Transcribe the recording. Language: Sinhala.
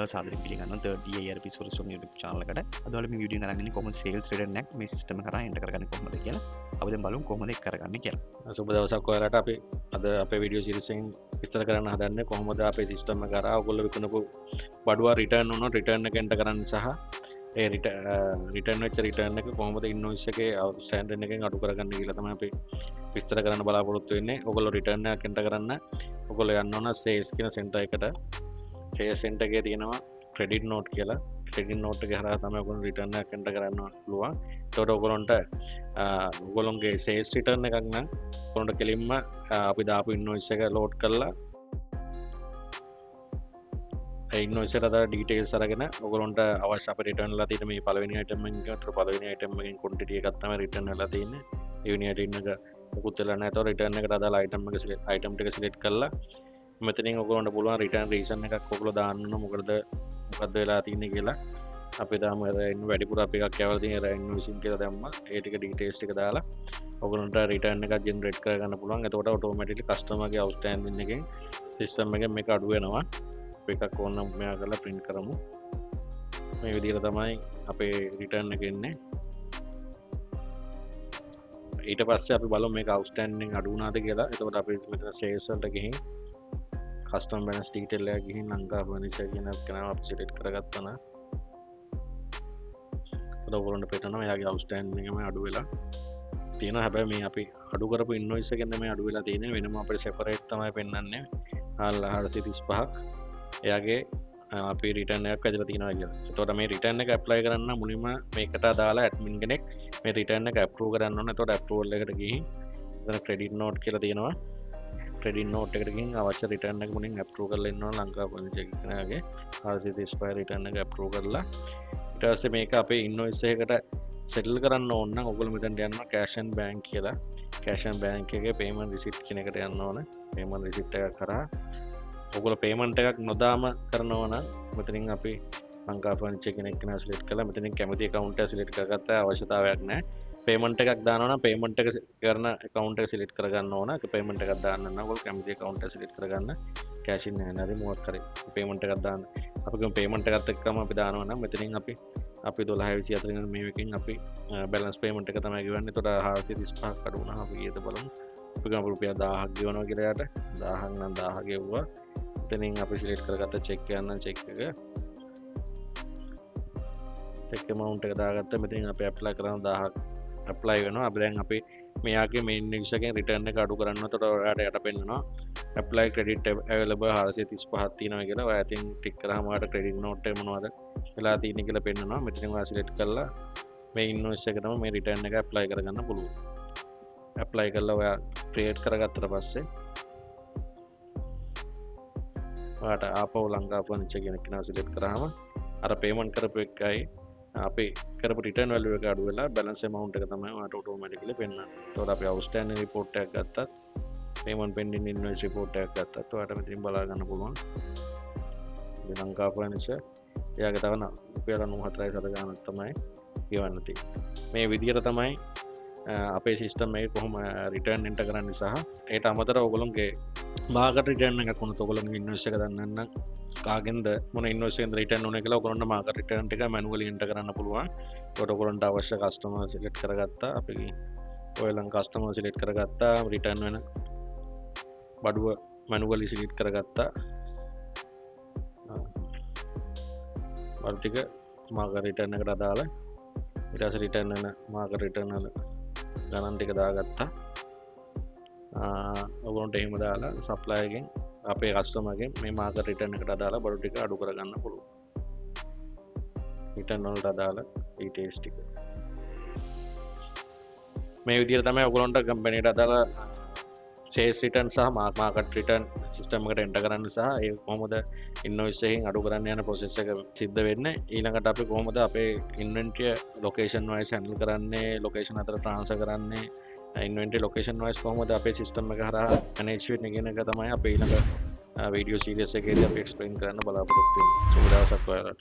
ඔයාලා සාදරයෙන් පිළිගන්නවා 3D ARP Solution YouTube channel එකට. අද ඔයාලා මේ වීඩියෝ එක අරන් ඉන්නේ කොහොමද sales return එක මේ system එක කරා enter කරගන්නේ කොහොමද කියලා. අපි දැන් බලමු කොහොමද ඒක කරගන්නේ කියලා. සුබ දවසක් ඔයාලට. අපි අද අපේ වීඩියෝ සීරීස් එකෙන් විස්තර කරන්න හදන්නේ කොහොමද අපේ සිස්ටම් එක කරා ඔයගොල්ලෝ විකුණපු බඩුව රිටර්න් වුණොත් රිටර්න් එක එන්ටර් කරන්න සහ ඒ රිටර්න් වෙච්ච රිටර්න් එක කොහොමද ඉන්වොයිස් එකේ අවුට්ස්ටෑන්ඩින් එකෙන් අඩු කරගන්න කියලා තමයි අපි විස්තර කරන්න බලාපොරොත්තු වෙන්නේ. ඔයගොල්ලෝ රිටර්න් එකක් එන්ටර් කරන්න ඔයගොල්ලෝ යන්න ඕන සේල්ස් කියන සෙන්ටර් එකට. සේල්ස් සෙන්ටර් එකේ තියෙනවා ක්‍රෙඩිට් නෝට් කියලා. ක්‍රෙඩිට් නෝට් එක හරහා තමයි ඔයගොල්ලෝ රිටර්න් එකක් එන්ටර් කරන්න පුළුවන්. ඒකට ඔයගොල්ලන්ට ඔයගොල්ලන්ගේ සේල්ස් රිටර්න් එකක් නම් ඔයගොල්ලන්ට කෙලින්ම අපි දාපු ඉන්වොයිස් එක ලෝඩ් කරලා ඉන්වොයිස් එකට අදාළ ඩීටේල්ස් අරගෙන ඔයගොල්ලන්ට අවශ්‍ය අපේ රිටර්න් වෙලා තියෙන මේ පළවෙනි අයිටම් එකෙන් ගත්තොත් පළවෙනි අයිටම් එකෙන් ක්වොන්ටිටි එකක් තමයි රිටර්න් වෙලා තියෙන්නේ. දෙවෙනි අයිටම් එක මොකුත් වෙලා නැහැ. ඒතකොට රිටර්න් එකට අදාළ අයිටම් ටික සිලෙක්ට් කරලා මෙතනින් ඔයගොල්ලන්ට පුළුවන් රිටර්න් රීසන් එකක් ඔයගොල්ලෝ දාන්න ඕන. මොකද වෙලා තියෙන්නේ කියලා අපි දාමු වැඩිපුර අපි එකක් යවලා තියෙන ඉන්වොයිසින් කියලා දැම්මා. ඒ ටික ඩීටේල්ස් ටික දාලා ඔයගොල්ලන්ට රිටර්න් එකක් ජෙනරේට් කරගන්න පුළුවන්. එතකොට ඔටෝමැටිකලි කස්ටමර්ගේ අවුට්ස්ටෑන්ඩින් එකෙන් සිස්ටම් එකෙන් මේක අඩු වෙනවා. එකක් ඕනනම් මෙයා කරලා print කරමු. මේ විදිහට තමයි අපේ රිටර්න් එක එන්නේ. ඊට පස්සේ අපි බලමු මේක අවුට්ස්ටෑන්ඩින් අඩු වුණාද කියලා. එතකොට අපි මෙතන sales වලට ගිහින් custom balance detail එක ගිහින් ලංකා furniture කියන කෙනාව අපි select කරගත්තා නම් එතකොට ඔයගොල්ලන්ට පේනවා එයාගේ අවුට්ස්ටෑන්ඩින් එකම අඩු වෙලා තියෙනවා. හැබැයි මේ අපි අඩු කරපු ඉන්වොයිස් එකෙන් තමයි අඩු වෙලා තියෙන්නේ. වෙනම අපිට separate තමයි පෙන්වන්නේ. 435ක් එයාගේ අපි රිටර්න් එකක් ඇදලා තියෙනවා කියලා. එතකොට මේ රිටර්න් එක ඇප්ලයි කරන්න මුලින්ම මේකට අදාළ ඇඩ්මින් කෙනෙක් මේ රිටර්න් එක අප්‍රූව් කරන්න ඕන. එතකොට අප්‍රූවල් එකට ගිහින් එතන ක්‍රෙඩිට් නෝට් කියලා තියෙනවා. ක්‍රෙඩිට් නෝට් එකට ගිහින් අවශ්‍ය රිටර්න් එක මුලින් අප්‍රූව් කරලා ඉන්න ඕන. ලංකා ෆර්නිචර් කෙනාගේ 435 රිටර්න් එක අප්‍රූව් කරලා ඊට පස්සේ මේක අපේ ඉන්වොයිස් එකකට සෙටල් කරන්න ඕන නම් ඔයගොල්ලෝ මෙතනට යන්න කැෂ් ඇන්ඩ් බෑන්ක් කියලා. කැෂ් ඇන්ඩ් බෑන්ක් එකේ පේමන්ට් රිසිට් කියන එකට යන්න ඕන. පේමන්ට් රිසිට් එක කරා ඔයගොල්ලෝ පේමන්ට් එකක් නොදාම කරනවා නම් මෙතනින් අපි ලංකා ෆර්නිචර් කෙනෙක් කෙනා සිලෙක්ට් කළා. මෙතනින් කැමති account එක සිලෙක්ට් කරගත්ත අවශ්‍යතාවයක් නැහැ. පේමන්ට් එකක් දානවා නම් පේමන්ට් එක කරන account එක සිලෙක්ට් කරගන්න ඕන. ඒක පේමන්ට් එකක් දාන්න නම් ඔයගොල්ලෝ කැමති account එක සිලෙක්ට් කරගන්න. කැෂ් ඉන් නැහැ නේද මොකක් කරේ. පේමන්ට් එකක් දාන්න. අපි ගමු පේමන්ට් එකත් එක්කම අපි දානවා නම් මෙතනින් අපි 1224 වෙනි මේකෙන් අපි බැලන්ස් පේමන්ට් එක තමයි ගෙවන්නේ. එතකොට 435ක් අඩු වුණා. අපි ඊට බලමු. අපි ගමු රුපියල් 1000ක් ගෙවනවා කියලා යට. 1000ක් නම් 1000 ගෙවුවා. එතනින් අපි සිලෙක්ට් කරගත්ත චෙක් යන්න චෙක් එක amount එක දාගත්තා. මෙතනින් අපි ඇප්ලයි කරන 1000ක් ඇප්ලයි වෙනවා. අපි දැන් අපි මෙයාගේ මේන් ඉන්වොයිස් එකෙන් රිටර්න් එක අඩු කරන්න. එතකොට ඔයාලට යට පෙන්නනවා ඇප්ලයි ක්‍රෙඩිට් අවైలබල් 435ක් තියෙනවා කියලා. ඔයා ඉතින් ටික් කරාම ඔයාලට ක්‍රෙඩිට් නෝට් එක මොනවද වෙලා තියෙන්නේ කියලා පෙන්නනවා. මෙතනින් ඔයා සිලෙක්ට් කරලා මේ ඉන්වොයිස් එකටම මේ රිටර්න් එක ඇප්ලයි කරගන්න පුළුවන්. ඇප්ලයි කරලා ඔයා ක්‍රියේට් කරගත්තට පස්සේ ඔයාට ආපහු ලංකා ෆර්නිචර් කියන කෙනා සිලෙක්ට් කරාම අර පේමන්ට් කරපු එකයි අපි කරපු රිටර්න් වැලියු එක අඩු වෙලා බැලන්ස් amount එක තමයි ඔයාට ඔටෝමැටිකලි පෙන්නන්නේ. ඒතකොට අපි අවුට්ස්ටෑන්ඩින් report එකක් ගත්තත් payment pending invoice report එකක් ගත්තත් ඔයාට මෙතනින් බලා ගන්න පුළුවන්. මේ ලංකා ෆර්නිචර් එයාගේ තව රුපියල් 94යි සත ගානක් තමයි ගෙවන්න තියෙන්නේ. මේ විදිහට තමයි අපේ සිස්ටම් එකේ කොහොම රිටර්න් එන්ටර් කරන්න සහ ඒට අමතරව ඔයගොල්ලෝගේ මාකට් රිටර්න් එකක් වුණත් ඔයගොල්ලෝගේ ඉන්වොයිස් එක දන්නන්න නම් කාගෙන්ද මොන ඉන්වොයිස් එකෙන්ද රිටර්න් උනේ කියලා ඔයගොල්ලන්ට මාකට් රිටර්න් එක මැනුවලි එන්ටර් කරන්න පුළුවන්. ඒකට ඔයගොල්ලන්ට අවශ්‍ය කස්ටමර් සිලෙක්ට් කරගත්තා. අපි ඔයලන් කස්ටමර් සිලෙක්ට් කරගත්තා. රිටර්න් වෙන බඩුව මැනුවලි සිලෙක්ට් කරගත්තා. බඩු ටික මාකට් රිටර්න් එකට අදාළ ඊට පස්සේ රිටර්න් වෙන මාකට් රිටර්න් වල ගණන් ටික දාගත්තා. ඔයගොල්ලන්ට එහෙම දාලා සප්ලයර් එකෙන් අපේ කස්ටමර්ගෙන් මේ මාකට් රිටර්න් එකට අදාළ බඩු ටික අඩු කරගන්න පුළුවන්. රිටර්න් වලට අදාළ ඩීටේල්ස් ටික මේ විදිහට තමයි ඔයගොල්ලන්ට කම්පැනිට අදාළ සේල්ස් රිටර්න් සහ මාකට් රිටර්න් සිස්ටම් එකට එන්ටර් කරන්න සහ ඒ කොහොමද ඉන්වොයිස් එකෙන් අඩු කරන්න යන ප්‍රොසෙස් එක සිද්ධ වෙන්නේ. ඊළඟට අපි කොහොමද අපේ ඉන්වෙන්ටරි ලොකේෂන් වයිස් හැන්ඩල් කරන්නේ, ලොකේෂන් අතර ට්‍රාන්ස්ෆර් කරන්නේ, ඉන්වෙන්ටරි ලොකේෂන් වයිස් කොහොමද අපේ සිස්ටම් එක හරහා මැනේජ් වෙන්නේ කියන එක තමයි අපේ ඊළඟ වීඩියෝ සීරීස් එකේදී අපි එක්ස්ප්ලেইন කරන්න බලාපොරොත්තු වෙන්නේ. සුබ දවසක් ඔයාලට.